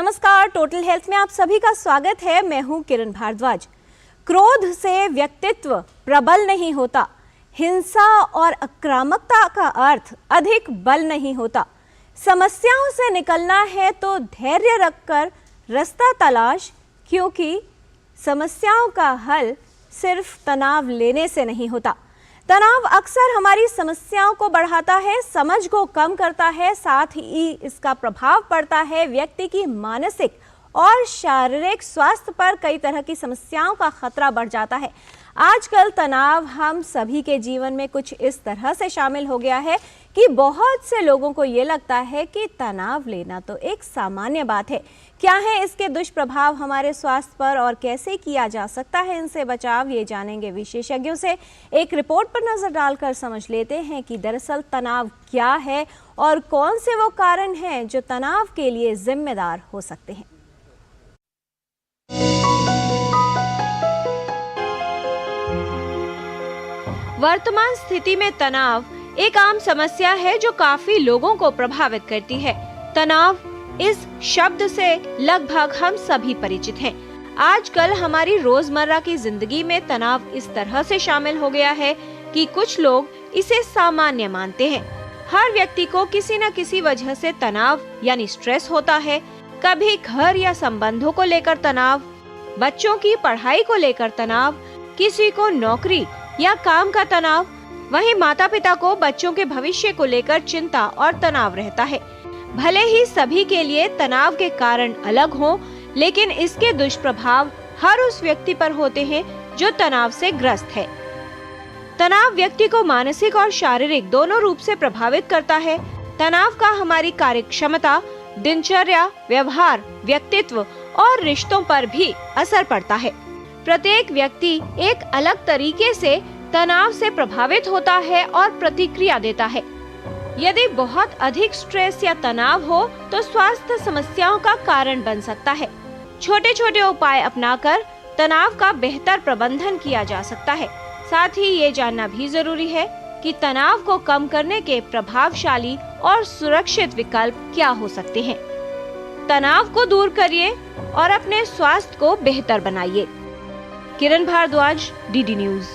नमस्कार, total health में आप सभी का स्वागत है। मैं हूं किरण भारद्वाज। क्रोध से व्यक्तित्व प्रबल नहीं होता, हिंसा और आक्रामकता का अर्थ अधिक बल नहीं होता। समस्याओं से निकलना है तो धैर्य रखकर रास्ता तलाश, क्योंकि समस्याओं का हल सिर्फ तनाव लेने से नहीं होता। तनाव अक्सर हमारी समस्याओं को बढ़ाता है, समझ को कम करता है, साथ ही इसका प्रभाव पड़ता है व्यक्ति की मानसिक और शारीरिक स्वास्थ्य पर। कई तरह की समस्याओं का खतरा बढ़ जाता है। आजकल तनाव हम सभी के जीवन में कुछ इस तरह से शामिल हो गया है कि बहुत से लोगों को ये लगता है कि तनाव लेना तो एक सामान्य बात है। क्या है इसके दुष्प्रभाव हमारे स्वास्थ्य पर और कैसे किया जा सकता है इनसे बचाव, ये जानेंगे विशेषज्ञों से। एक रिपोर्ट पर नजर डालकर समझ लेते हैं कि दरअसल तनाव क्या है और कौन से वो कारण हैं जो तनाव के लिए जिम्मेदार हो सकते हैं। वर्तमान स्थिति में तनाव एक आम समस्या है जो काफी लोगों को प्रभावित करती है। तनाव इस शब्द से लगभग हम सभी परिचित हैं। आजकल हमारी रोजमर्रा की जिंदगी में तनाव इस तरह से शामिल हो गया है कि कुछ लोग इसे सामान्य मानते हैं। हर व्यक्ति को किसी न किसी वजह से तनाव यानी स्ट्रेस होता है। कभी घर या संबंधों को लेकर तनाव, बच्चों की पढ़ाई को लेकर तनाव, किसी को नौकरी या काम का तनाव, वहीं माता पिता को बच्चों के भविष्य को लेकर चिंता और तनाव रहता है। भले ही सभी के लिए तनाव के कारण अलग हों, लेकिन इसके दुष्प्रभाव हर उस व्यक्ति पर होते हैं जो तनाव से ग्रस्त है। तनाव व्यक्ति को मानसिक और शारीरिक दोनों रूप से प्रभावित करता है। तनाव का हमारी कार्यक्षमता, दिनचर्या, व्यवहार, व्यक्तित्व और रिश्तों पर भी असर पड़ता है। प्रत्येक व्यक्ति एक अलग तरीके से तनाव से प्रभावित होता है और प्रतिक्रिया देता है। यदि बहुत अधिक स्ट्रेस या तनाव हो तो स्वास्थ्य समस्याओं का कारण बन सकता है। छोटे छोटे उपाय अपनाकर तनाव का बेहतर प्रबंधन किया जा सकता है। साथ ही ये जानना भी जरूरी है कि तनाव को कम करने के प्रभावशाली और सुरक्षित विकल्प क्या हो सकते हैं। तनाव को दूर करिए और अपने स्वास्थ्य को बेहतर बनाइए। किरण भारद्वाज, डीडी न्यूज।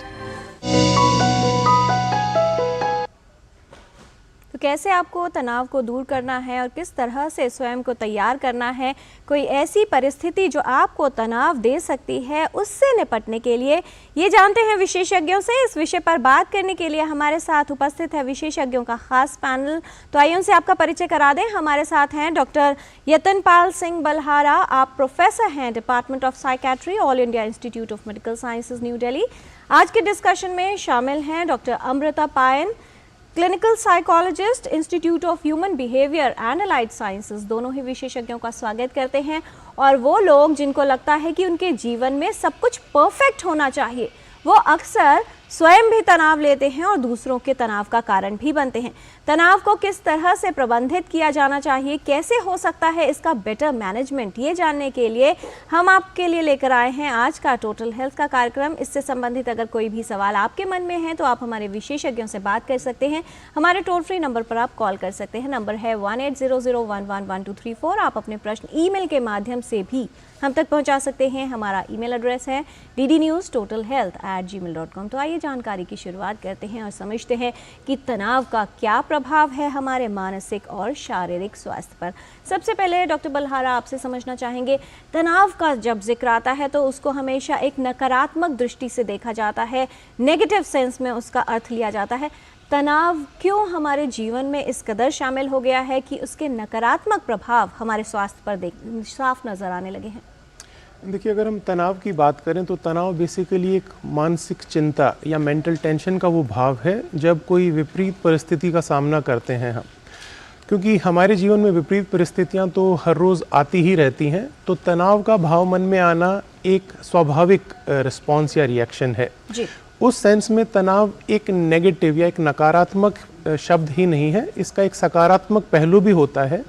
तो कैसे आपको तनाव को दूर करना है और किस तरह से स्वयं को तैयार करना है, कोई ऐसी परिस्थिति जो आपको तनाव दे सकती है, उससे निपटने के लिए ये जानते हैं विशेषज्ञों से। इस विषय पर बात करने के लिए हमारे साथ उपस्थित है विशेषज्ञों का खास पैनल। तो आइए उनसे आपका परिचय करा दें। हमारे साथ हैं डॉक्टर यतनपाल सिंह बलहारा, आप प्रोफेसर हैं department of psychiatry, all India institute of medical sciences, new Delhi. आज के डिस्कशन में शामिल हैं डॉक्टर अमृता पायन, clinical psychologist, institute of human behaviour and allied sciences. दोनों ही विशेषज्ञों का स्वागत करते हैं। और वो लोग जिनको लगता है कि उनके जीवन में सब कुछ परफेक्ट होना चाहिए, वो अक्सर स्वयं भी तनाव लेते हैं और दूसरों के तनाव का कारण भी बनते हैं। तनाव को किस तरह से प्रबंधित किया जाना चाहिए, कैसे हो सकता है इसका बेटर मैनेजमेंट, ये जानने के लिए हम आपके लिए लेकर आए हैं आज का टोटल हेल्थ का कार्यक्रम। इससे संबंधित अगर कोई भी सवाल आपके मन में है तो आप हमारे विशेषज्ञों से बात कर सकते हैं। हमारे टोल फ्री नंबर पर आप कॉल कर सकते हैं। नंबर है 1800111234। आप अपने प्रश्न ईमेल के माध्यम से भी हम तक पहुंचा सकते हैं। हमारा ईमेल एड्रेस है ddnewstotalhealth@gmail.com। तो आइए जानकारी की शुरुआत करते हैं और समझते हैं कि तनाव का क्या प्रभाव है हमारे मानसिक और शारीरिक स्वास्थ्य पर। सबसे पहले डॉक्टर बलहारा, आपसे समझना चाहेंगे, तनाव का जब जिक्र आता है तो उसको हमेशा एक नकारात्मक दृष्टि से देखा जाता है, नेगेटिव सेंस में उसका अर्थ लिया जाता है। तनाव क्यों हमारे जीवन में इस कदर शामिल हो गया है कि उसके नकारात्मक प्रभाव हमारे स्वास्थ्य पर साफ नजर आने लगे हैं? देखिए, अगर हम तनाव की बात करें तो तनाव बेसिकली एक मानसिक चिंता या मेंटल टेंशन का वो भाव है जब कोई विपरीत परिस्थिति का सामना करते हैं हम। क्योंकि हमारे जीवन में विपरीत परिस्थितियां तो हर रोज़ आती ही रहती हैं, तो तनाव का भाव मन में आना एक स्वाभाविक रिस्पॉन्स या रिएक्शन है जी। उस सेंस में तनाव एक नेगेटिव या एक नकारात्मक शब्द ही नहीं है, इसका एक सकारात्मक पहलू भी होता है।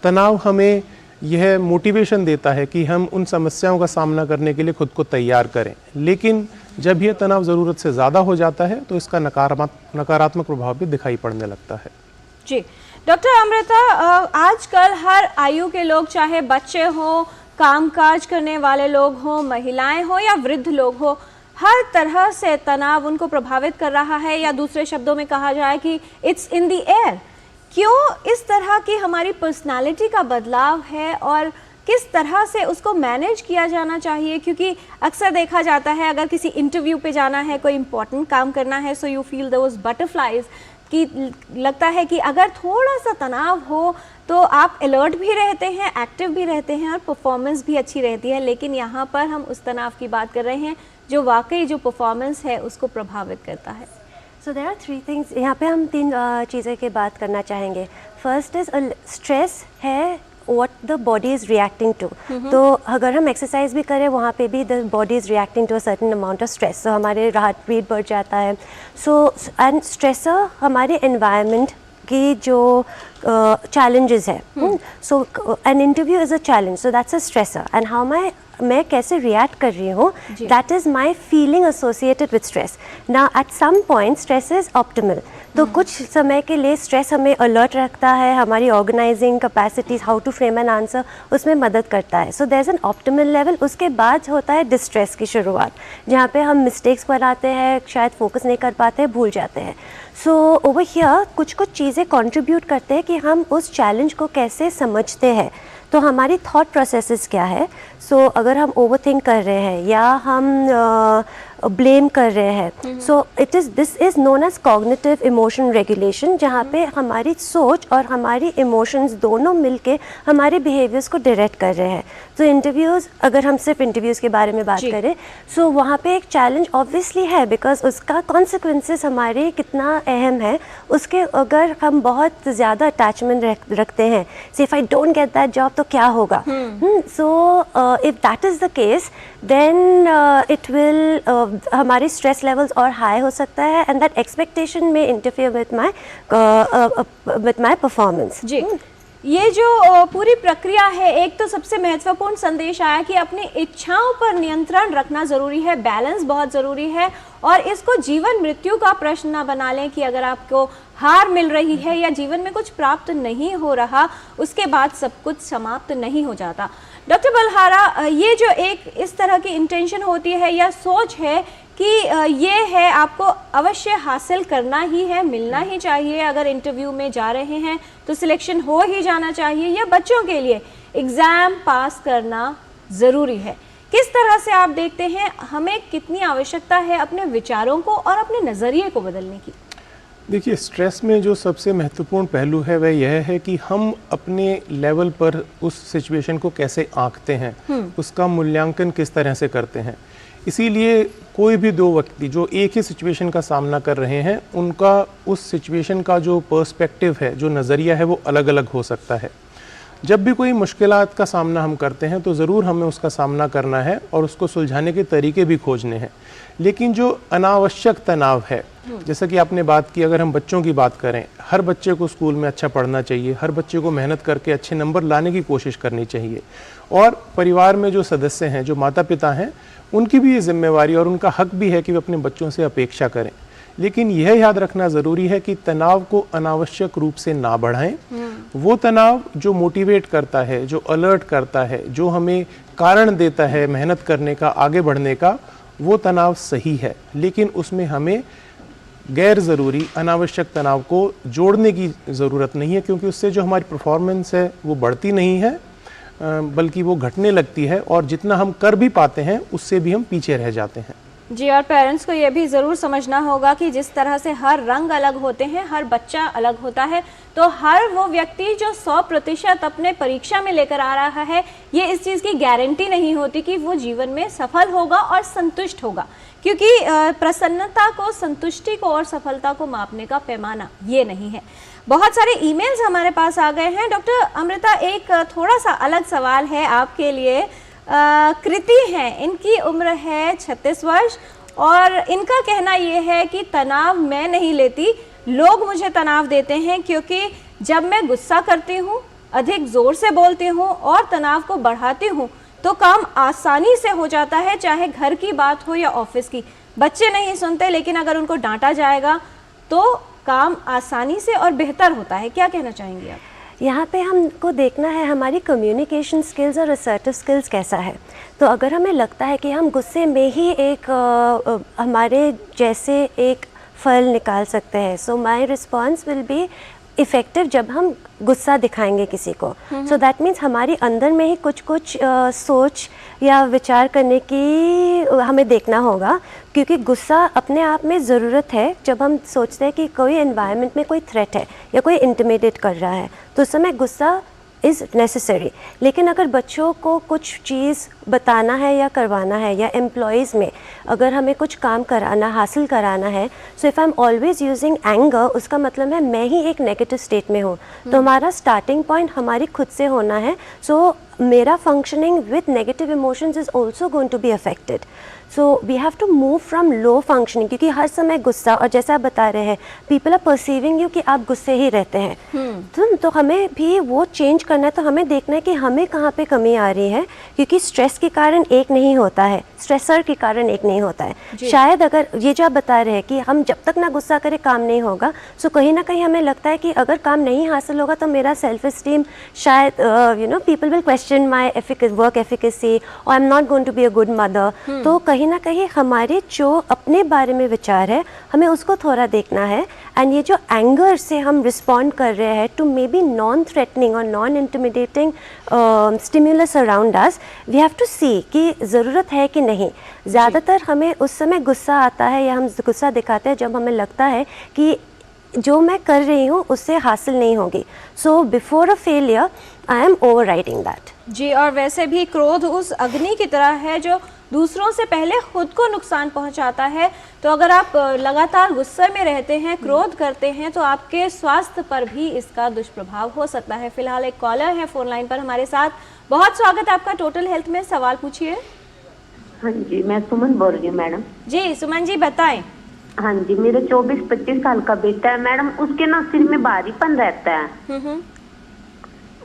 तनाव हमें यह मोटिवेशन देता है कि हम उन समस्याओं का सामना करने के लिए खुद को तैयार करें, लेकिन जब यह तनाव ज़रूरत से ज़्यादा हो जाता है तो इसका नकारात्मक प्रभाव भी दिखाई पड़ने लगता है। जी, डॉक्टर अमृता, आजकल हर आयु के लोग, चाहे बच्चे हों, कामकाज करने वाले लोग हों, महिलाएं हों या वृद्ध लोग हों, हर तरह से तनाव उनको प्रभावित कर रहा है, या दूसरे शब्दों में कहा जाए कि इट्स इन द एयर। क्यों इस तरह की हमारी पर्सनालिटी का बदलाव है और किस तरह से उसको मैनेज किया जाना चाहिए? क्योंकि अक्सर देखा जाता है, अगर किसी इंटरव्यू पे जाना है, कोई इंपॉर्टेंट काम करना है, so you feel those butterflies, कि लगता है कि अगर थोड़ा सा तनाव हो तो आप अलर्ट भी रहते हैं, एक्टिव भी रहते हैं और परफॉर्मेंस भी अच्छी रहती है। लेकिन यहाँ पर हम उस तनाव की बात कर रहे हैं जो वाकई जो परफॉर्मेंस है उसको प्रभावित करता है। सो देयर आर 3 थिंग्स, यहाँ पे हम 3 चीज़ें की बात करना चाहेंगे। फर्स्ट इज़ स्ट्रेस है what the body is reacting to। तो अगर हम एक्सरसाइज भी करें वहाँ पे भी the body is reacting to a certain amount of stress, so हमारे हार्ट बीट बढ़ जाता है। सो एंड स्ट्रेसर हमारे environment की जो challenges है, so an interview is a challenge, so that's a stressor, and how मैं कैसे रिएक्ट कर रही हूँ, that is my feeling associated with stress. ना at some point stress is optimal, तो कुछ समय के लिए स्ट्रेस हमें अलर्ट रखता है, हमारी organising capacities, how to frame an answer, उसमें मदद करता है। So there is an optimal level. उसके बाद होता है डिस्ट्रेस की शुरुआत, जहाँ पे हम मिस्टेक्स बनाते हैं, शायद फोकस नहीं कर पाते हैं, भूल जाते हैं। सो ओवर हियर कुछ चीज़ें कंट्रीब्यूट करते हैं कि हम उस चैलेंज को कैसे समझते हैं। तो हमारी थॉट प्रोसेसेस क्या है। सो अगर हम ओवरथिंक कर रहे हैं या हम ब्लेम कर रहे हैं, so this is known as cognitive emotion regulation, जहाँ पे हमारी सोच और हमारी इमोशंस दोनों मिलके हमारे बिहेवियर्स को डायरेक्ट कर रहे हैं। तो इंटरव्यूज़, अगर हम सिर्फ इंटरव्यूज़ के बारे में बात करें, सो वहाँ पे एक चैलेंज ऑब्वियसली है, बिकॉज उसका कॉन्सिक्वेंसेस हमारे कितना अहम है। उसके अगर हम बहुत ज़्यादा अटैचमेंट रखते हैं, से if I don't get that job तो क्या होगा। So if that is the case, then it will हमारे स्ट्रेस लेवल्स और हाई हो सकता है, एंड दैट एक्सपेक्टेशन में इंटरफेयर विद माई परफॉर्मेंस। जी, ये जो पूरी प्रक्रिया है, एक तो सबसे महत्वपूर्ण संदेश आया कि अपनी इच्छाओं पर नियंत्रण रखना ज़रूरी है, बैलेंस बहुत ज़रूरी है, और इसको जीवन मृत्यु का प्रश्न ना बना लें कि अगर आपको हार मिल रही है या जीवन में कुछ प्राप्त नहीं हो रहा, उसके बाद सब कुछ समाप्त नहीं हो जाता। डॉक्टर बलहारा, ये जो एक इस तरह की इंटेंशन होती है या सोच है कि ये है आपको अवश्य हासिल करना ही है, मिलना ही चाहिए, अगर इंटरव्यू में जा रहे हैं तो सिलेक्शन हो ही जाना चाहिए, या बच्चों के लिए एग्ज़ाम पास करना ज़रूरी है, किस तरह से आप देखते हैं, हमें कितनी आवश्यकता है अपने विचारों को और अपने नज़रिए को बदलने की? देखिए, स्ट्रेस में जो सबसे महत्वपूर्ण पहलू है वह यह है कि हम अपने लेवल पर उस सिचुएशन को कैसे आंकते हैं, उसका मूल्यांकन किस तरह से करते हैं। इसीलिए कोई भी दो व्यक्ति जो एक ही सिचुएशन का सामना कर रहे हैं, उनका उस सिचुएशन का जो पर्सपेक्टिव है, जो नज़रिया है, वो अलग अलग हो सकता है। जब भी कोई मुश्किलात का सामना हम करते हैं तो ज़रूर हमें उसका सामना करना है और उसको सुलझाने के तरीके भी खोजने हैं। लेकिन जो अनावश्यक तनाव है, जैसा कि आपने बात की, अगर हम बच्चों की बात करें, हर बच्चे को स्कूल में अच्छा पढ़ना चाहिए, हर बच्चे को मेहनत करके अच्छे नंबर लाने की कोशिश करनी चाहिए, और परिवार में जो सदस्य हैं, जो माता पिता हैं, उनकी भी ये जिम्मेवारी और उनका हक भी है कि वे अपने बच्चों से अपेक्षा करें। लेकिन यह याद रखना ज़रूरी है कि तनाव को अनावश्यक रूप से ना बढ़ाएं। वो तनाव जो मोटिवेट करता है, जो अलर्ट करता है, जो हमें कारण देता है मेहनत करने का, आगे बढ़ने का, वो तनाव सही है। लेकिन उसमें हमें गैर ज़रूरी अनावश्यक तनाव को जोड़ने की ज़रूरत नहीं है, क्योंकि उससे जो हमारी परफॉर्मेंस है वो बढ़ती नहीं है, बल्कि वो घटने लगती है, और जितना हम कर भी पाते हैं उससे भी हम पीछे रह जाते हैं। जी, और पेरेंट्स को ये भी ज़रूर समझना होगा कि जिस तरह से हर रंग अलग होते हैं, हर बच्चा अलग होता है, तो हर वो व्यक्ति जो 100% अपने परीक्षा में लेकर आ रहा है, ये इस चीज़ की गारंटी नहीं होती कि वो जीवन में सफल होगा और संतुष्ट होगा, क्योंकि प्रसन्नता को, संतुष्टि को और सफलता को मापने का पैमाना ये नहीं है। बहुत सारे ईमेल्स हमारे पास आ गए हैं। डॉक्टर अमृता, एक थोड़ा सा अलग सवाल है आपके लिए। कृति हैं, इनकी उम्र है 36 वर्ष, और इनका कहना ये है कि तनाव मैं नहीं लेती, लोग मुझे तनाव देते हैं, क्योंकि जब मैं गुस्सा करती हूँ, अधिक ज़ोर से बोलती हूँ और तनाव को बढ़ाती हूँ, तो काम आसानी से हो जाता है, चाहे घर की बात हो या ऑफिस की। बच्चे नहीं सुनते, लेकिन अगर उनको डांटा जाएगा तो काम आसानी से और बेहतर होता है। क्या कहना चाहेंगी आप? यहाँ पे हमको देखना है हमारी कम्युनिकेशन स्किल्स और असर्टिव स्किल्स कैसा है। तो अगर हमें लगता है कि हम गुस्से में ही एक हमारे जैसे एक फल निकाल सकते हैं, so my response will be effective जब हम गुस्सा दिखाएंगे किसी को। सो दैट मीन्स हमारी अंदर में ही कुछ सोच या विचार करने की हमें देखना होगा, क्योंकि गुस्सा अपने आप में ज़रूरत है। जब हम सोचते हैं कि कोई एनवायरनमेंट में कोई थ्रेट है या कोई इंटिमिडेट कर रहा है, तो उस समय गुस्सा इज़ नेसेसरी। लेकिन अगर बच्चों को कुछ चीज़ बताना है या करवाना है, या एम्प्लॉयज़ में अगर हमें कुछ काम कराना हासिल कराना है, so if I am always using anger, उसका मतलब है मैं ही एक नेगेटिव स्टेट में हूँ। तो हमारा स्टार्टिंग पॉइंट हमारी खुद से होना है। सो मेरा functioning with negative emotions is also going to be affected. So we have to move from low functioning, क्योंकि हर समय गुस्सा, और जैसे आप बता रहे हैं पीपल आर परसीविंग यू कि आप गुस्से ही रहते हैं। तो हमें भी वो चेंज करना है। तो हमें देखना है कि हमें कहाँ पे कमी आ रही है, क्योंकि स्ट्रेस के कारण एक नहीं होता है, स्ट्रेसर के कारण एक नहीं होता है। शायद अगर ये जो आप बता रहे हैं कि हम जब तक ना गुस्सा करें काम नहीं होगा, सो कहीं ना कहीं हमें लगता है कि अगर काम नहीं हासिल होगा तो मेरा सेल्फ इस्टीम, शायद people will question my work efficacy, और I am not going to be a good mother. तो कहीं ना कहीं हमारे जो अपने बारे में विचार है, हमें उसको थोड़ा देखना है। एंड ये जो एंगर से हम रिस्पॉन्ड कर रहे हैं to maybe non threatening और non intimidating stimulus around us, we have to see कि ज़रूरत है कि नहीं। ज़्यादातर हमें उस समय गुस्सा आता है या हम गुस्सा दिखाते हैं जब हमें लगता है कि जो मैं कर रही हूँ उससे हासिल नहीं होगी। So before a failure I am overriding that. जी, और वैसे भी क्रोध उस अग्नि की तरह है जो दूसरों से पहले खुद को नुकसान पहुंचाता है। तो अगर आप लगातार गुस्से में रहते हैं, क्रोध करते हैं, तो आपके स्वास्थ्य पर भी इसका दुष्प्रभाव हो सकता है। फिलहाल एक कॉलर है फोन लाइन पर हमारे साथ। बहुत स्वागत है आपका टोटल हेल्थ में, सवाल पूछिए। हाँ जी, मैं सुमन बोल रही हूँ मैडम। जी सुमन जी बताएं। हाँ जी, मेरे 24-25 साल का बेटा है मैडम, उसके ना सिर में भारीपन रहता है।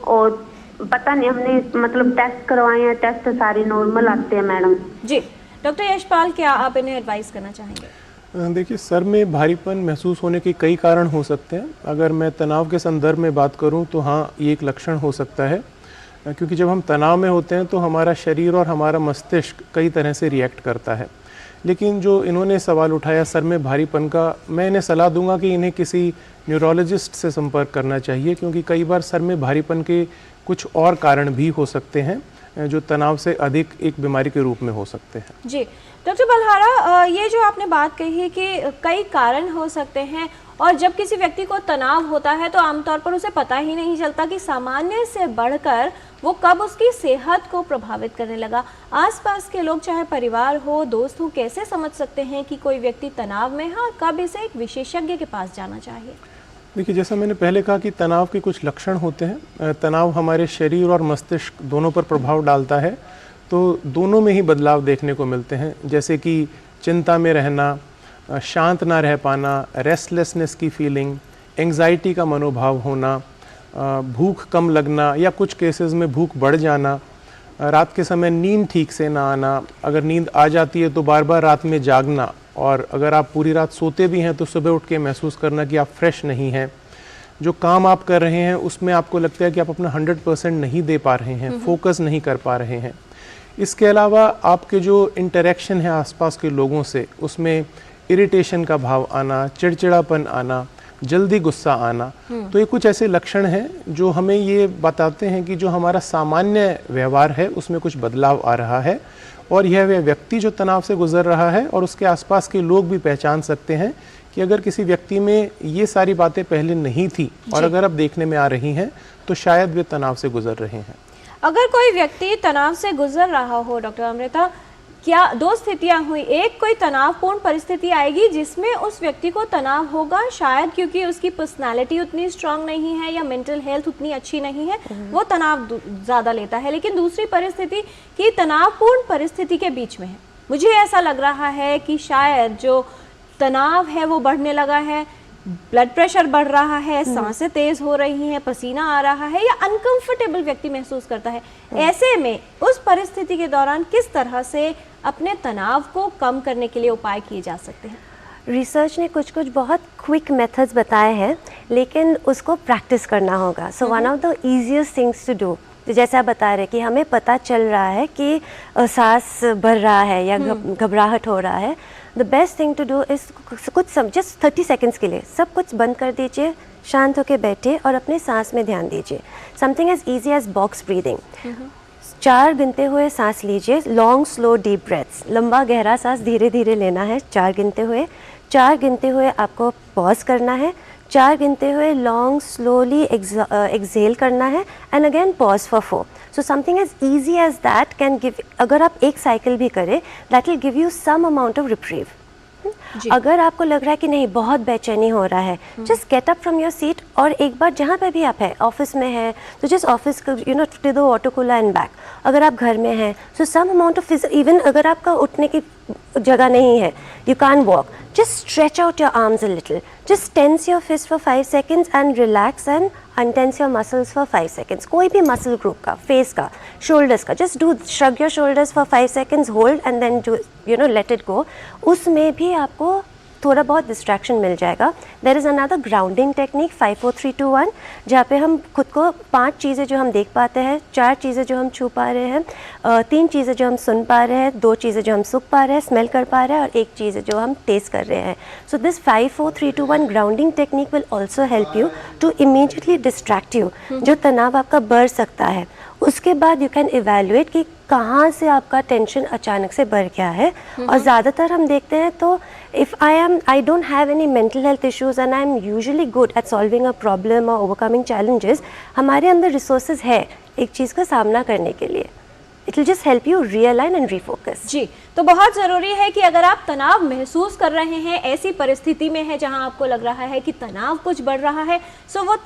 और पता नहीं, हमने मतलब टेस्ट करवाए हैं, टेस्ट सारे नॉर्मल आते हैं मैडम। जी डॉक्टर यशपाल, क्या आप इन्हें एडवाइस करना चाहेंगे? देखिए, सर में भारीपन महसूस होने के कई कारण हो सकते हैं। अगर मैं तनाव के संदर्भ में बात करूं तो हाँ, ये एक लक्षण हो सकता है, क्योंकि जब हम तनाव में होते हैं तो हमारा शरीर और हमारा मस्तिष्क कई तरह से रिएक्ट करता है। लेकिन जो इन्होंने सवाल उठाया सर में भारीपन का, मैं इन्हें सलाह दूंगा कि इन्हें किसी न्यूरोलॉजिस्ट से संपर्क करना चाहिए, क्योंकि कई बार सर में भारीपन के कुछ और कारण भी हो सकते हैं जो तनाव से अधिक एक बीमारी के रूप में हो सकते हैं। जी डॉक्टर बलहारा, ये जो आपने बात कही कि कई कारण हो सकते हैं, और जब किसी व्यक्ति को तनाव होता है तो आमतौर पर उसे पता ही नहीं चलता कि सामान्य से बढ़कर वो कब उसकी सेहत को प्रभावित करने लगा। आसपास के लोग, चाहे परिवार हो, दोस्त हो, कैसे समझ सकते हैं कि कोई व्यक्ति तनाव में है और कब इसे एक विशेषज्ञ के पास जाना चाहिए? देखिए, जैसा मैंने पहले कहा कि तनाव के कुछ लक्षण होते हैं। तनाव हमारे शरीर और मस्तिष्क दोनों पर प्रभाव डालता है, तो दोनों में ही बदलाव देखने को मिलते हैं, जैसे कि चिंता में रहना, शांत ना रह पाना, रेस्टलेसनेस की फीलिंग, एंग्जाइटी का मनोभाव होना, भूख कम लगना या कुछ केसेस में भूख बढ़ जाना, रात के समय नींद ठीक से ना आना, अगर नींद आ जाती है तो बार बार रात में जागना, और अगर आप पूरी रात सोते भी हैं तो सुबह उठ के महसूस करना कि आप फ्रेश नहीं हैं, जो काम आप कर रहे हैं उसमें आपको लगता है कि आप अपना 100% नहीं दे पा रहे हैं, फोकस नहीं कर पा रहे हैं। इसके अलावा आपके जो इंटरेक्शन है आसपास के लोगों से, उसमें इरिटेशन का भाव आना, चिड़चिड़ापन आना, जल्दी गुस्सा आना, तो ये कुछ ऐसे लक्षण हैं जो हमें ये बताते हैं कि जो हमारा सामान्य व्यवहार है उसमें कुछ बदलाव आ रहा है, और यह वह व्यक्ति जो तनाव से गुजर रहा है और उसके आसपास के लोग भी पहचान सकते हैं कि अगर किसी व्यक्ति में ये सारी बातें पहले नहीं थी और अगर अब देखने में आ रही हैं तो शायद वे तनाव से गुजर रहे हैं। अगर कोई व्यक्ति तनाव से गुजर रहा हो, डॉक्टर अमृता, क्या दो स्थितियां हुई, एक कोई तनावपूर्ण परिस्थिति आएगी जिसमें उस व्यक्ति को तनाव होगा, शायद क्योंकि उसकी पर्सनालिटी उतनी स्ट्रांग नहीं है या मेंटल हेल्थ उतनी अच्छी नहीं है, वो तनाव ज़्यादा लेता है। लेकिन दूसरी परिस्थिति कि तनावपूर्ण परिस्थिति के बीच में है, मुझे ऐसा लग रहा है कि शायद जो तनाव है वो बढ़ने लगा है, ब्लड प्रेशर बढ़ रहा है, सांसें तेज हो रही हैं, पसीना आ रहा है या अनकंफर्टेबल व्यक्ति महसूस करता है। ऐसे में उस परिस्थिति के दौरान किस तरह से अपने तनाव को कम करने के लिए उपाय किए जा सकते हैं? रिसर्च ने कुछ कुछ बहुत क्विक मेथड्स बताए हैं, लेकिन उसको प्रैक्टिस करना होगा। So one of the easiest things to do, तो जैसे आप बता रहे कि हमें पता चल रहा है कि सांस भर रहा है या घबराहट हो रहा है, the best thing to do is कुछ जस्ट 30 सेकेंड्स के लिए सब कुछ बंद कर दीजिए, शांत होकर बैठे और अपने सांस में ध्यान दीजिए। Something as easy as box breathing. 4 गिनते हुए सांस लीजिए, लॉन्ग स्लो डीप ब्रेथ्स, लंबा गहरा सांस धीरे धीरे लेना है 4 गिनते हुए। 4 गिनते हुए आपको पॉज करना है, 4 गिनते हुए लॉन्ग स्लोली एक्सहेल करना है and again pause for 4। So something as easy as that can give, अगर आप एक साइकिल भी करें that will give you some amount of reprieve. अगर आपको लग रहा है कि नहीं बहुत बेचैनी हो रहा है, just get up from your seat और एक बार जहाँ पे भी आप है, ऑफिस में है तो just office to the water cooler and back. अगर आप घर में हैं so some amount of even अगर आपका उठने की जगह नहीं है, you can walk, just stretch out your arms a little, just tense your fist for 5 seconds and relax and untense your muscles for 5 seconds. कोई भी muscle group का, face का, shoulders का, just do shrug your shoulders for 5 seconds, hold and then do let it go. उसमें भी आपको थोड़ा बहुत डिस्ट्रैक्शन मिल जाएगा। There is another grounding technique 5 4 3 2 1, जहाँ पे हम खुद को 5 चीज़ें जो हम देख पाते हैं, 4 चीज़ें जो हम छू पा रहे हैं, 3 चीज़ें जो हम सुन पा रहे हैं, 2 चीज़ें जो हम सूंघ पा रहे हैं, स्मेल कर पा रहे हैं और 1 चीज़ जो हम टेस्ट कर रहे हैं। So this 5 4 3 2 1 grounding technique will also help you to immediately distract you, जो तनाव आपका बढ़ सकता है। उसके बाद यू कैन इवेल्युएट कि कहाँ से आपका टेंशन अचानक से बढ़ गया है। और ज़्यादातर हम देखते हैं तो if I don't have any mental health issues and I am usually good at solving a problem और ओवरकमिंग चैलेंजेस, हमारे अंदर रिसोर्सेज है एक चीज़ का सामना करने के लिए। It will just help you realign and refocus. जी, तो बहुत ज़रूरी है कि अगर आप तनाव महसूस कर रहे हैं, ऐसी परिस्थिति में है जहां आपको लग रहा है कि तनाव कुछ बढ़ रहा है, सो वो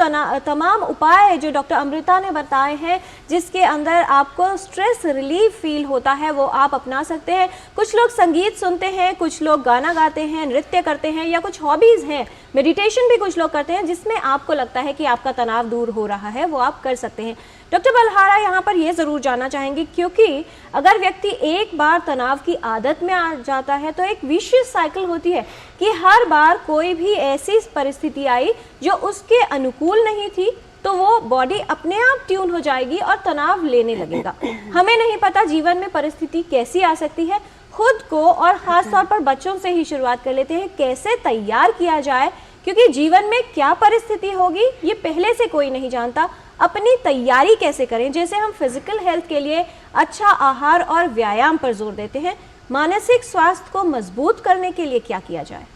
तमाम उपाय जो डॉक्टर अमृता ने बताए हैं जिसके अंदर आपको स्ट्रेस रिलीफ फील होता है, वो आप अपना सकते हैं। कुछ लोग संगीत सुनते हैं, कुछ लोग गाना गाते हैं, नृत्य करते हैं या कुछ हॉबीज़ हैं, मेडिटेशन भी कुछ लोग करते हैं जिसमें आपको लगता है कि आपका तनाव दूर हो रहा है, वो आप कर सकते हैं। डॉक्टर बलहारा यहाँ पर ये ज़रूर जानना चाहेंगे, क्योंकि अगर व्यक्ति एक बार तनाव की आदत में आ जाता है तो एक विशियस साइकिल होती है कि हर बार कोई भी ऐसी परिस्थिति आई जो उसके अनुकूल नहीं थी तो वो बॉडी अपने आप ट्यून हो जाएगी और तनाव लेने लगेगा। हमें नहीं पता जीवन में परिस्थिति कैसी आ सकती है। खुद को और ख़ास तौर पर बच्चों से ही शुरुआत कर लेते हैं, कैसे तैयार किया जाए, क्योंकि जीवन में क्या परिस्थिति होगी ये पहले से कोई नहीं जानता। अपनी तैयारी कैसे करें, जैसे हम फिजिकल हेल्थ के लिए अच्छा आहार और व्यायाम पर जोर देते हैं, मानसिक स्वास्थ्य को मजबूत करने के लिए क्या किया जाए?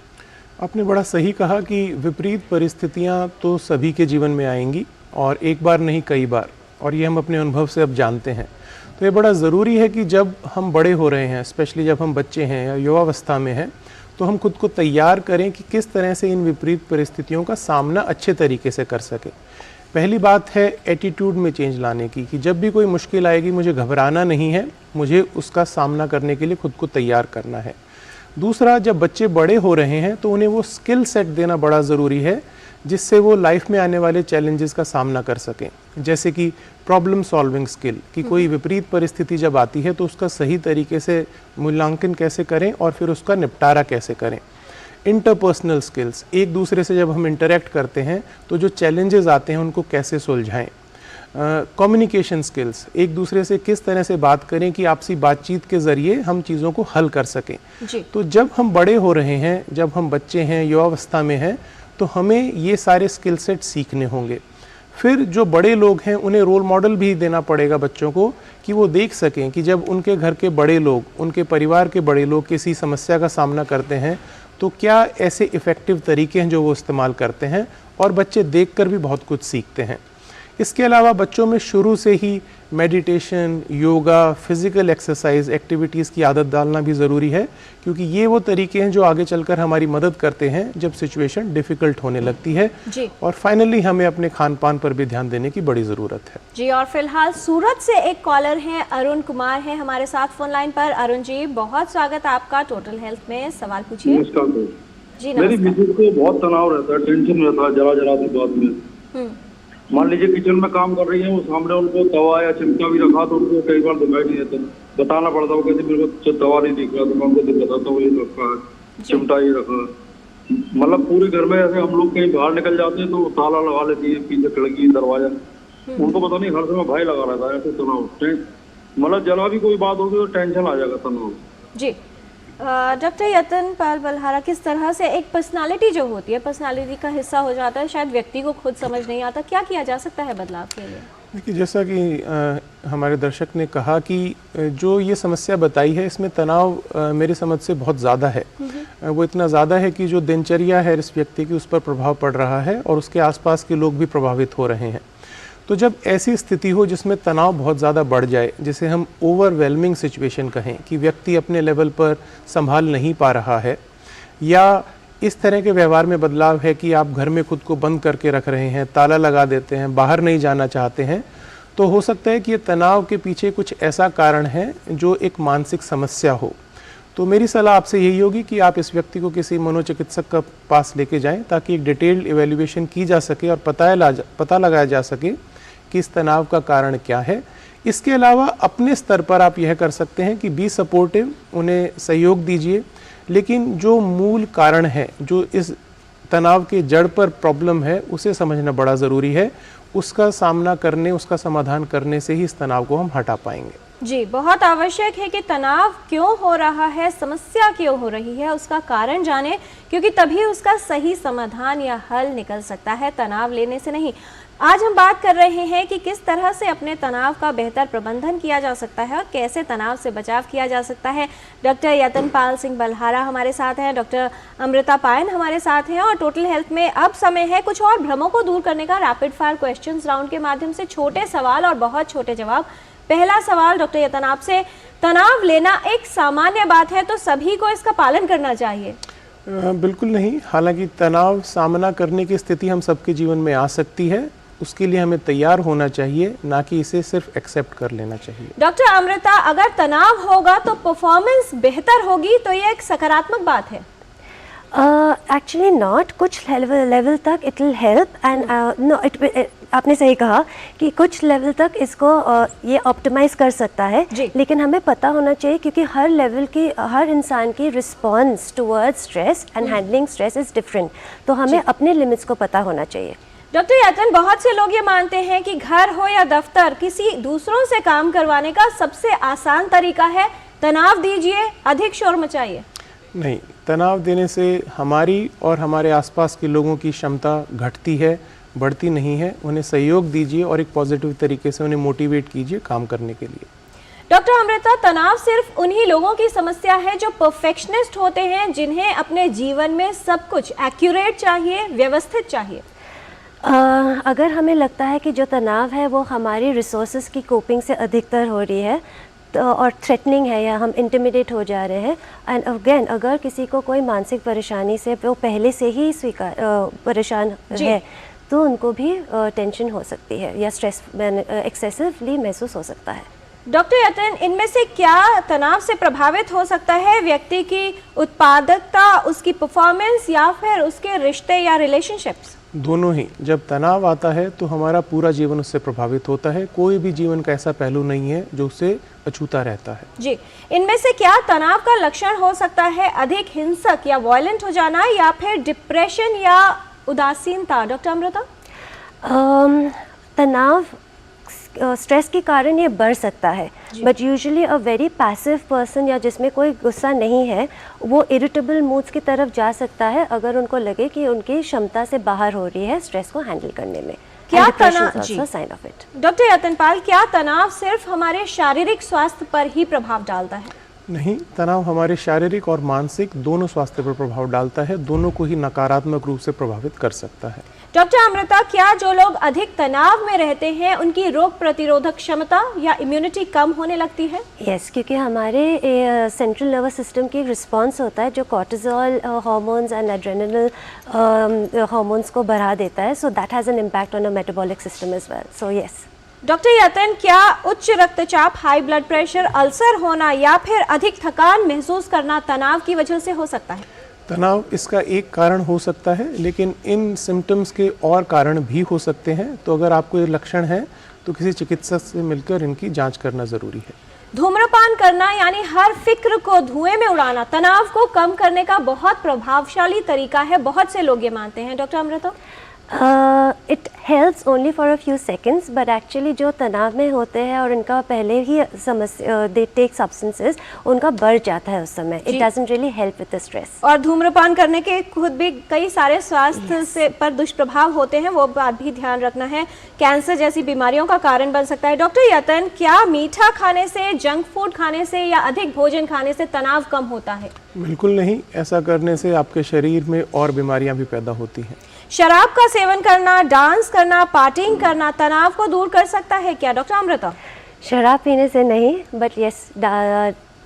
आपने बड़ा सही कहा कि विपरीत परिस्थितियां तो सभी के जीवन में आएंगी और एक बार नहीं कई बार, और ये हम अपने अनुभव से अब जानते हैं। तो ये बड़ा ज़रूरी है कि जब हम बड़े हो रहे हैं, स्पेशली जब हम बच्चे हैं या युवावस्था में हैं, तो हम खुद को तैयार करें कि किस तरह से इन विपरीत परिस्थितियों का सामना अच्छे तरीके से कर सकें। पहली बात है एटीट्यूड में चेंज लाने की, कि जब भी कोई मुश्किल आएगी मुझे घबराना नहीं है, मुझे उसका सामना करने के लिए खुद को तैयार करना है। दूसरा, जब बच्चे बड़े हो रहे हैं तो उन्हें वो स्किल सेट देना बड़ा ज़रूरी है जिससे वो लाइफ में आने वाले चैलेंजेस का सामना कर सकें, जैसे कि प्रॉब्लम सॉल्विंग स्किल, कि कोई विपरीत परिस्थिति जब आती है तो उसका सही तरीके से मूल्यांकन कैसे करें और फिर उसका निपटारा कैसे करें। इंटरपर्सनल स्किल्स, एक दूसरे से जब हम इंटरेक्ट करते हैं तो जो चैलेंजेस आते हैं उनको कैसे सुलझाएं। कम्युनिकेशन स्किल्स, एक दूसरे से किस तरह से बात करें कि आपसी बातचीत के ज़रिए हम चीज़ों को हल कर सकें। तो जब हम बड़े हो रहे हैं, जब हम बच्चे हैं, युवावस्था में हैं, तो हमें ये सारे स्किल सेट सीखने होंगे। फिर जो बड़े लोग हैं उन्हें रोल मॉडल भी देना पड़ेगा बच्चों को, कि वो देख सकें कि जब उनके घर के बड़े लोग, उनके परिवार के बड़े लोग किसी समस्या का सामना करते हैं तो क्या ऐसे इफ़ेक्टिव तरीके हैं जो वो इस्तेमाल करते हैं, और बच्चे देखकर भी बहुत कुछ सीखते हैं। इसके अलावा बच्चों में शुरू से ही meditation, yoga, physical exercise activities की आदत डालना भी ज़रूरी है, क्योंकि ये वो तरीके हैं जो आगे चलकर हमारी मदद करते हैं जब सिचुएशन डिफ़िकल्ट होने लगती है जी। और फाइनली हमें अपने खान पान पर भी ध्यान देने की बड़ी ज़रूरत है जी। और फिलहाल सूरत से एक कॉलर हैं, अरुण कुमार हैं हमारे साथ फोन लाइन पर। अरुण जी, बहुत स्वागत आपका टोटल हेल्थ में, सवाल पूछिए। जी, मेरी मिसेज को बहुत तनाव रहता है, टेंशन रहता है जरा सी बात में। मान लीजिए किचन में काम कर रही है, वो सामने उनको तवा या चिमटा भी रखा तो उनको कई बार दिखाई नहीं देता, बताना पड़ता, वो कहते मेरे को तवा नहीं दिख रहा, तो मैं उनको बताता हूँ ये रखा है, चिमटा ये रखा है। मतलब पूरे घर में ऐसे हम लोग कहीं बाहर निकल जाते हैं तो ताला लगा लेती है, पीछे खिड़की दरवाजा। उनको पता नहीं हर समय भाई लगा रहता है, ऐसे तनाव मतलब जरा भी कोई बात होगी तो टेंशन आ जाएगा, तनाव। जी डॉक्टर यतनपाल बलहारा, किस तरह से एक पर्सनालिटी जो होती है पर्सनालिटी का हिस्सा हो जाता है, शायद व्यक्ति को खुद समझ नहीं आता, क्या किया जा सकता है बदलाव के लिए? देखिए, जैसा कि हमारे दर्शक ने कहा कि जो ये समस्या बताई है इसमें तनाव मेरी समझ से बहुत ज़्यादा है। वो इतना ज़्यादा है कि जो दिनचर्या है इस व्यक्ति की उस पर प्रभाव पड़ रहा है और उसके आसपास के लोग भी प्रभावित हो रहे हैं। तो जब ऐसी स्थिति हो जिसमें तनाव बहुत ज़्यादा बढ़ जाए, जिसे हम ओवरवेलमिंग सिचुएशन कहें कि व्यक्ति अपने लेवल पर संभाल नहीं पा रहा है, या इस तरह के व्यवहार में बदलाव है कि आप घर में खुद को बंद करके रख रहे हैं, ताला लगा देते हैं, बाहर नहीं जाना चाहते हैं, तो हो सकता है कि ये तनाव के पीछे कुछ ऐसा कारण है जो एक मानसिक समस्या हो। तो मेरी सलाह आपसे यही होगी कि आप इस व्यक्ति को किसी मनोचिकित्सक का पास लेके जाएं ताकि एक डिटेल्ड इवैल्यूएशन की जा सके और पता लगाया जा सके कि इस तनाव का कारण क्या है। इसके अलावा अपने स्तर पर आप यह कर सकते हैं कि बी सपोर्टिव, उन्हें सहयोग दीजिए, लेकिन जो मूल कारण है, जो इस तनाव के जड़ पर प्रॉब्लम है, उसे समझना बड़ा ज़रूरी है। उसका सामना करने, उसका समाधान करने से ही इस तनाव को हम हटा पाएंगे। जी, बहुत आवश्यक है कि तनाव क्यों हो रहा है, समस्या क्यों हो रही है, उसका कारण जाने, क्योंकि तभी उसका सही समाधान या हल निकल सकता है, तनाव लेने से नहीं। आज हम बात कर रहे हैं कि किस तरह से अपने तनाव का बेहतर प्रबंधन किया जा सकता है और कैसे तनाव से बचाव किया जा सकता है। डॉक्टर यतनपाल सिंह बलहारा हमारे साथ हैं, डॉक्टर अमृता पायन हमारे साथ हैं और टोटल हेल्थ में अब समय है कुछ और भ्रमों को दूर करने का। रैपिड फायर क्वेश्चंस राउंड के माध्यम से छोटे सवाल और बहुत छोटे जवाब। पहला सवाल डॉक्टर यतन आपसे, तनाव लेना एक सामान्य बात है तो सभी को इसका पालन करना चाहिए? बिल्कुल नहीं। हालांकि तनाव सामना करने की स्थिति हम सबके जीवन में आ सकती है, उसके लिए हमें तैयार होना चाहिए, ना कि इसे सिर्फ एक्सेप्ट कर लेना चाहिए। डॉक्टर अमृता, अगर तनाव होगा तो परफॉर्मेंस बेहतर होगी, तो ये एक सकारात्मक बात है? एक्चुअली नॉट, कुछ लेवल तक it will help and no, आपने सही कहा कि कुछ लेवल तक इसको ये ऑप्टिमाइज कर सकता है, लेकिन हमें पता होना चाहिए क्योंकि हर लेवल की, हर इंसान की response towards stress and handling stress is different, तो हमें अपने लिमिट्स को पता होना चाहिए। डॉक्टर यतन, बहुत से लोग ये मानते हैं कि घर हो या दफ्तर, किसी दूसरों से काम करवाने का सबसे आसान तरीका है तनाव दीजिए, अधिक शोर मचाइए। नहीं, तनाव देने से हमारी और हमारे आसपास के लोगों की क्षमता घटती है, बढ़ती नहीं है। उन्हें सहयोग दीजिए और एक पॉजिटिव तरीके से उन्हें मोटिवेट कीजिए काम करने के लिए। डॉक्टर अमृता, तनाव सिर्फ उन्हीं लोगों की समस्या है जो परफेक्शनिस्ट होते हैं, जिन्हें अपने जीवन में सब कुछ एक्यूरेट चाहिए, व्यवस्थित चाहिए? अगर हमें लगता है कि जो तनाव है वो हमारी रिसोर्सेज की कोपिंग से अधिकतर हो रही है तो और थ्रेटनिंग है या हम इंटिमिडेट हो जा रहे हैं, एंड अगेन अगर किसी को कोई मानसिक परेशानी से वो पहले से ही परेशान है तो उनको भी टेंशन हो सकती है या स्ट्रेस एक्सेसिवली महसूस हो सकता है। डॉक्टर यतन, इनमें से क्या तनाव से प्रभावित हो सकता है व्यक्ति की उत्पादकता, उसकी परफॉर्मेंस या फिर उसके रिश्ते या रिलेशनशिप्स? दोनों ही। जब तनाव आता है तो हमारा पूरा जीवन उससे प्रभावित होता है। कोई भी जीवन का ऐसा पहलू नहीं है जो उससे अछूता रहता है। जी, इनमें से क्या तनाव का लक्षण हो सकता है अधिक हिंसक या वायलेंट हो जाना या फिर डिप्रेशन या उदासीनता? डॉक्टर अमृता, तनाव स्ट्रेस के कारण ये बढ़ सकता है, but usually a very passive person या जिसमें कोई गुस्सा नहीं है वो इरिटेबल मूड्स की तरफ जा सकता है अगर उनको लगे कि उनकी क्षमता से बाहर हो रही है स्ट्रेस को हैंडल करने में। क्या तनाव, साइन ऑफ इट। डॉक्टर यतनपाल, क्या तनाव सिर्फ हमारे शारीरिक स्वास्थ्य पर ही प्रभाव डालता है? नहीं, तनाव हमारे शारीरिक और मानसिक दोनों स्वास्थ्य पर प्रभाव डालता है, दोनों को ही नकारात्मक रूप से प्रभावित कर सकता है। डॉक्टर अमृता, क्या जो लोग अधिक तनाव में रहते हैं उनकी रोग प्रतिरोधक क्षमता या इम्यूनिटी कम होने लगती है? यस, क्योंकि हमारे सेंट्रल नर्वस सिस्टम की रिस्पांस होता है जो cortisol hormones and adrenal hormones को बढ़ा देता है, so that has an impact on a metabolic system as well, so yes. Doctor Yatan, क्या उच्च रक्तचाप, हाई ब्लड प्रेशर, अल्सर होना या फिर अधिक थकान महसूस करना तनाव की वजह से हो सकता है? तनाव इसका एक कारण हो सकता है, लेकिन इन सिम्टम्स के और कारण भी हो सकते हैं। तो अगर आपको ये लक्षण है तो किसी चिकित्सक से मिलकर इनकी जांच करना ज़रूरी है। धूम्रपान करना यानी हर फिक्र को धुएं में उड़ाना तनाव को कम करने का बहुत प्रभावशाली तरीका है, बहुत से लोग ये मानते हैं। Doctor Amrita? It helps only for a few seconds, but actually जो तनाव में होते हैं और उनका पहले ही समस्या दे टेक सब्सटेंसेस, उनका बढ़ जाता है उस समय। It doesn't really help with the stress. और धूम्रपान करने के खुद भी कई सारे स्वास्थ्य से पर दुष्प्रभाव होते हैं, वो बात भी ध्यान रखना है। कैंसर जैसी बीमारियों का कारण बन सकता है। डॉक्टर यतन, क्या मीठा खाने से, जंक फूड खाने से या अधिक भोजन खाने से तनाव कम होता है? बिल्कुल नहीं, ऐसा करने से आपके शरीर में और बीमारियां भी पैदा होती हैं। शराब का सेवन करना, डांस करना, पार्टिंग करना तनाव को दूर कर सकता है क्या? डॉक्टर अमृता? शराब पीने से नहीं, but yes,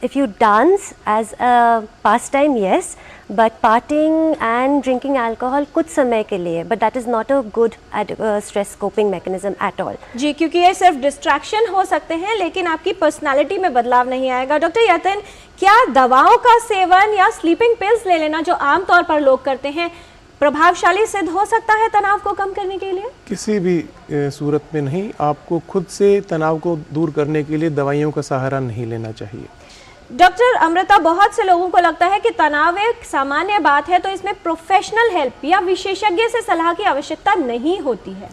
if you dance as a pastime yes, but partying and drinking alcohol कुछ समय के लिए, but that is not a good stress coping mechanism at all. जी, क्योंकि ये सिर्फ डिस्ट्रैक्शन हो सकते हैं लेकिन आपकी पर्सनालिटी में बदलाव नहीं आएगा। डॉक्टर यतन, क्या दवाओं का सेवन या स्लीपिंग पिल्स ले लेना जो आमतौर पर लोग करते हैं प्रभावशाली सिद्ध हो सकता है तनाव को कम करने के लिए? किसी भी सूरत में नहीं। आपको खुद से तनाव को दूर करने के लिए दवाइयों का सहारा नहीं लेना चाहिए। डॉक्टर अमृता, बहुत से लोगों को लगता है कि तनाव एक सामान्य बात है, तो इसमें प्रोफेशनल हेल्प या विशेषज्ञ से सलाह की आवश्यकता नहीं होती है।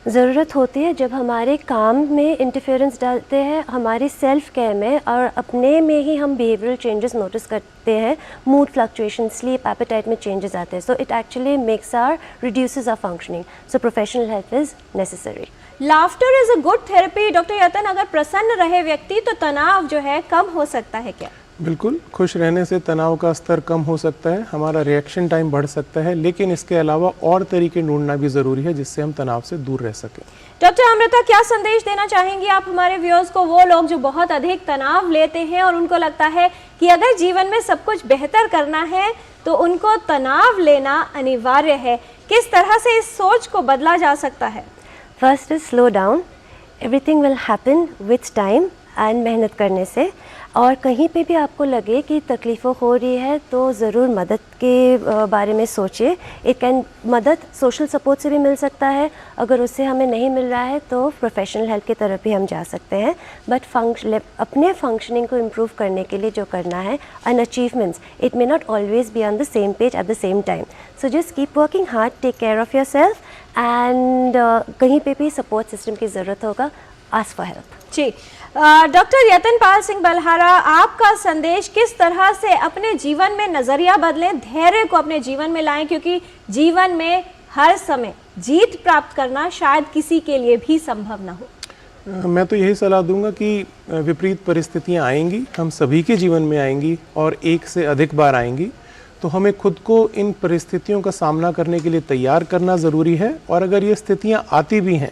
ज़रूरत होती है जब हमारे काम में इंटरफेरेंस डालते हैं, हमारी सेल्फ केयर में, और अपने में ही हम बिहेवियरल चेंजेस नोटिस करते हैं, मूड फ्लक्चुएशन, स्लीप, एपेटाइट में चेंजेस आते हैं। So it actually makes our reduces our functioning. So professional help is necessary. Laughter is a good therapy. Doctor Yatan, अगर प्रसन्न रहे व्यक्ति तो तनाव जो है कम हो सकता है क्या? बिल्कुल, खुश रहने से तनाव का स्तर कम हो सकता है, हमारा रिएक्शन टाइम बढ़ सकता है, लेकिन इसके अलावा और तरीके ढूंढना भी ज़रूरी है जिससे हम तनाव से दूर रह सकें। डॉक्टर अमृता, क्या संदेश देना चाहेंगी आप हमारे व्यूअर्स को, वो लोग जो बहुत अधिक तनाव लेते हैं और उनको लगता है कि अगर जीवन में सब कुछ बेहतर करना है तो उनको तनाव लेना अनिवार्य है? किस तरह से इस सोच को बदला जा सकता है? First is slow down, everything will happen with time and मेहनत करने से। और कहीं पे भी आपको लगे कि तकलीफ़ों हो रही है तो ज़रूर मदद के बारे में सोचिए। मदद सोशल सपोर्ट से भी मिल सकता है, अगर उससे हमें नहीं मिल रहा है तो प्रोफेशनल हेल्प की तरफ भी हम जा सकते हैं। बट अपने फंक्शनिंग को इम्प्रूव करने के लिए जो करना है, and achievements, it may not always be on the same page at the same time. So just keep working hard, take care of yourself, and कहीं पे भी सपोर्ट सिस्टम की ज़रूरत होगा, आस्क फॉर हेल्प। जी, doctor Yatanpal Singh Balhara, आपका संदेश किस तरह से अपने जीवन में नजरिया बदलें, धैर्य को अपने जीवन में लाएं, क्योंकि जीवन में हर समय जीत प्राप्त करना शायद किसी के लिए भी संभव ना हो। मैं तो यही सलाह दूंगा कि विपरीत परिस्थितियां आएंगी, हम सभी के जीवन में आएंगी और एक से अधिक बार आएंगी, तो हमें खुद को इन परिस्थितियों का सामना करने के लिए तैयार करना ज़रूरी है। और अगर ये स्थितियां आती भी हैं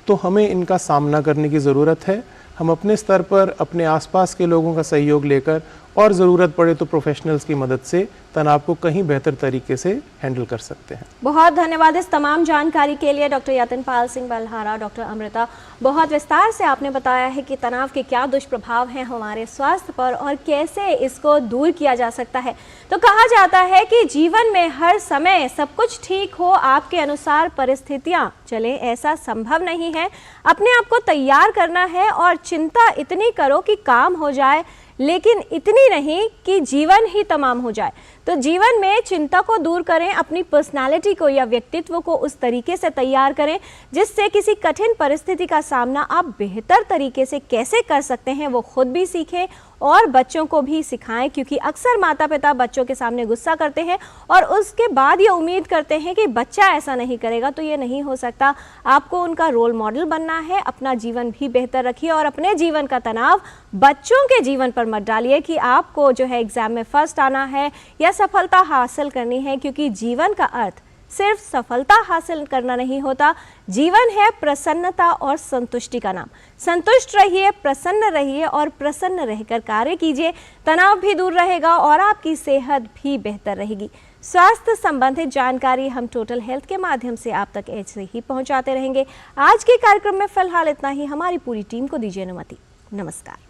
तो हमें इनका सामना करने की ज़रूरत है। हम अपने स्तर पर अपने आसपास के लोगों का सहयोग लेकर और ज़रूरत पड़े तो प्रोफेशनल्स की मदद से तनाव को कहीं बेहतर तरीके से हैंडल कर सकते हैं। बहुत धन्यवाद इस तमाम जानकारी के लिए डॉक्टर यतनपाल सिंह बलहारा। डॉक्टर अमृता, बहुत विस्तार से आपने बताया है कि तनाव के क्या दुष्प्रभाव हैं हमारे स्वास्थ्य पर और कैसे इसको दूर किया जा सकता है। तो कहा जाता है कि जीवन में हर समय सब कुछ ठीक हो, आपके अनुसार परिस्थितियाँ चले, ऐसा संभव नहीं है। अपने आप को तैयार करना है और चिंता इतनी करो कि काम हो जाए, लेकिन इतनी नहीं कि जीवन ही तमाम हो जाए। तो जीवन में चिंता को दूर करें, अपनी पर्सनालिटी को या व्यक्तित्व को उस तरीके से तैयार करें जिससे किसी कठिन परिस्थिति का सामना आप बेहतर तरीके से कैसे कर सकते हैं वो खुद भी सीखें और बच्चों को भी सिखाएं, क्योंकि अक्सर माता पिता बच्चों के सामने गुस्सा करते हैं और उसके बाद ये उम्मीद करते हैं कि बच्चा ऐसा नहीं करेगा, तो ये नहीं हो सकता। आपको उनका रोल मॉडल बनना है, अपना जीवन भी बेहतर रखिए और अपने जीवन का तनाव बच्चों के जीवन पर मत डालिए कि आपको जो है एग्जाम में फर्स्ट आना है या सफलता हासिल करनी है, क्योंकि जीवन का अर्थ सिर्फ सफलता हासिल करना नहीं होता। जीवन है प्रसन्नता और संतुष्टि का नाम। संतुष्ट रहिए, प्रसन्न रहिए और प्रसन्न रहकर कार्य कीजिए। तनाव भी दूर रहेगा और आपकी सेहत भी बेहतर रहेगी। स्वास्थ्य संबंधित जानकारी हम टोटल हेल्थ के माध्यम से आप तक ऐसे ही पहुंचाते रहेंगे। आज के कार्यक्रम में फिलहाल इतना ही। हमारी पूरी टीम को दीजिए अनुमति। नमस्कार।